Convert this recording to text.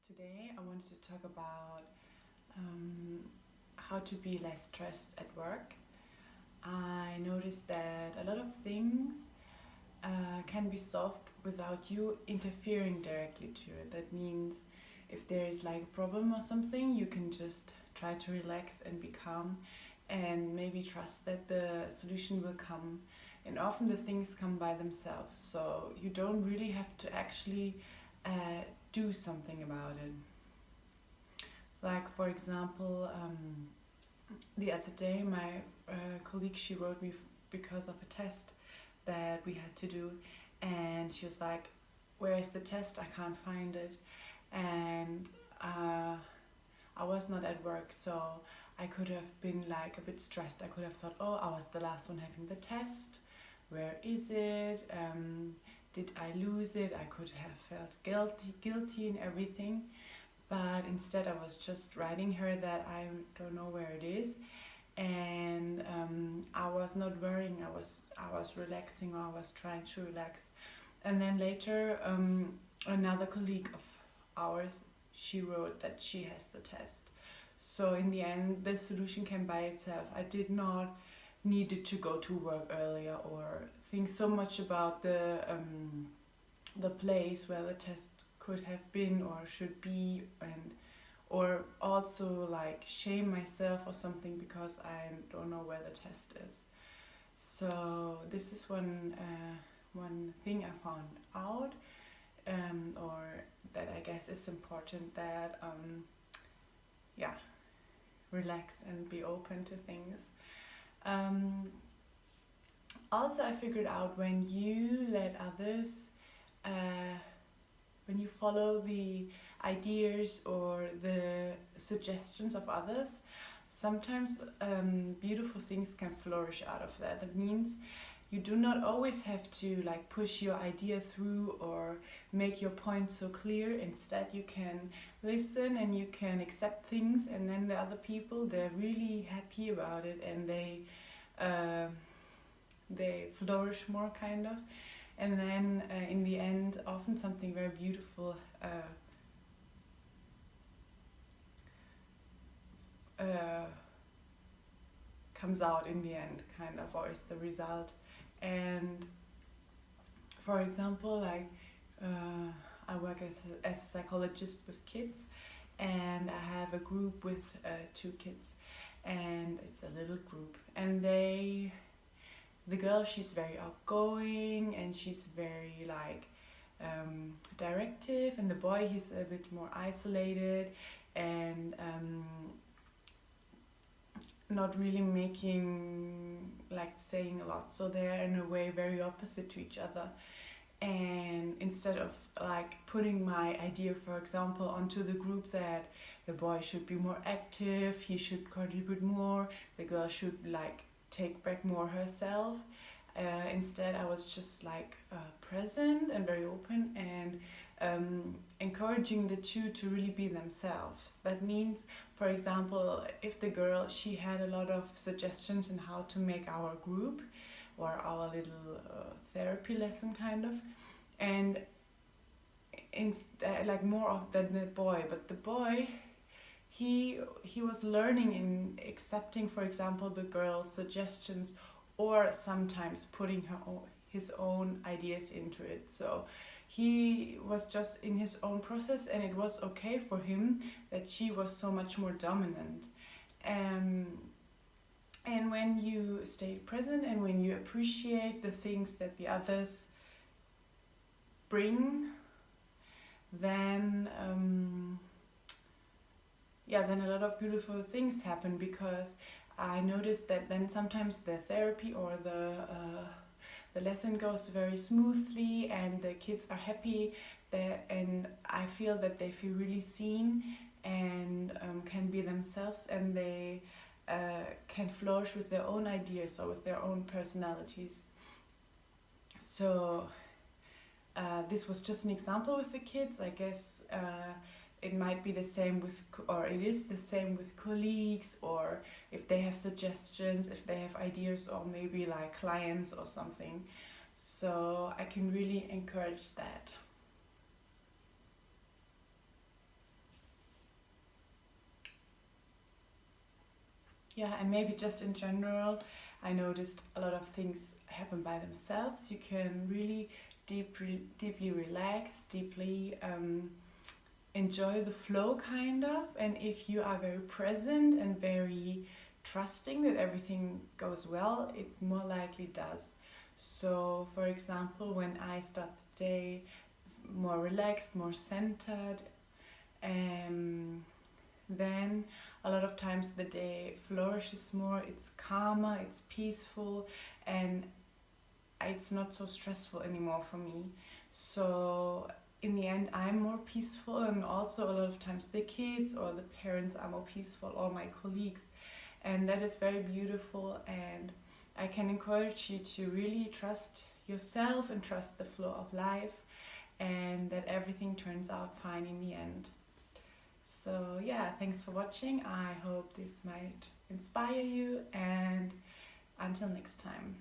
Today I wanted to talk about how to be less stressed at work. I noticed that a lot of things can be solved without you interfering directly to it. That means if there is like a problem or something, you can just try to relax and be calm and maybe trust that the solution will come. And often the things come by themselves, so you don't really have to actually do something about it. Like for example, the other day my colleague, she wrote me because of a test that we had to do, and she was like, "Where is the test? I can't find it." And I was not at work, so I could have been like a bit stressed. I could have thought, "Oh, I was the last one having the test. Where is it? Did I lose it?" I could have felt guilty and everything. But instead, I was just writing her that I don't know where it is, and I was not worrying. I was relaxing, or I was trying to relax. And then later, another colleague of ours, she wrote that she has the test. So in the end, the solution came by itself. I did not needed to go to work earlier or think so much about the place where the test could have been or should be, and or also like shame myself or something because I don't know where the test is. So this is one thing I found out, or that I guess is important, that yeah, relax and be open to things. Um, Also, I figured out when you let others, when you follow the ideas or the suggestions of others, sometimes beautiful things can flourish out of that. It means you do not always have to like push your idea through or make your point so clear. Instead, you can listen and you can accept things, and then the other people, they're really happy about it, and uh, they flourish more, kind of. And then in the end, often something very beautiful uh, comes out in the end, kind of, or is the result. And for example, like I work as a psychologist with kids, and I have a group with two kids, and it's a little group, and the girl, she's very outgoing and she's very like directive, and the boy, he's a bit more isolated and not really making, like, saying a lot. So they're in a way very opposite to each other. And instead of like putting my idea, for example, onto the group, that the boy should be more active, he should contribute more, the girl should like take back more herself, instead I was just like present and very open, and encouraging the two to really be themselves. That means, for example, if the girl, she had a lot of suggestions on how to make our group or our little therapy lesson, kind of, and like more of than the boy. But the boy, he was learning in accepting, for example, the girl's suggestions, or sometimes putting his own ideas into it. So he was just in his own process, and it was okay for him that she was so much more dominant. Um, and when you stay present and when you appreciate the things that the others bring, then then a lot of beautiful things happen, because I noticed that then sometimes the therapy or the lesson goes very smoothly, and the kids are happy there, and I feel that they feel really seen and can be themselves, and they can flourish with their own ideas or with their own personalities. So this was just an example with the kids. I guess it might be the same with, or it is the same with colleagues, or if they have suggestions, if they have ideas, or maybe like clients or something. So I can really encourage that. Yeah, and maybe just in general, I noticed a lot of things happen by themselves. You can really deeply relax, deeply enjoy the flow, kind of. And if you are very present and very trusting that everything goes well, it more likely does. So, for example, when I start the day more relaxed, more centered, then a lot of times the day flourishes more, it's calmer, it's peaceful, and it's not so stressful anymore for me. So in the end, I'm more peaceful, and also a lot of times the kids or the parents are more peaceful, or my colleagues, and that is very beautiful. And I can encourage you to really trust yourself and trust the flow of life, and that everything turns out fine in the end. So yeah, thanks for watching. I hope this might inspire you, and until next time.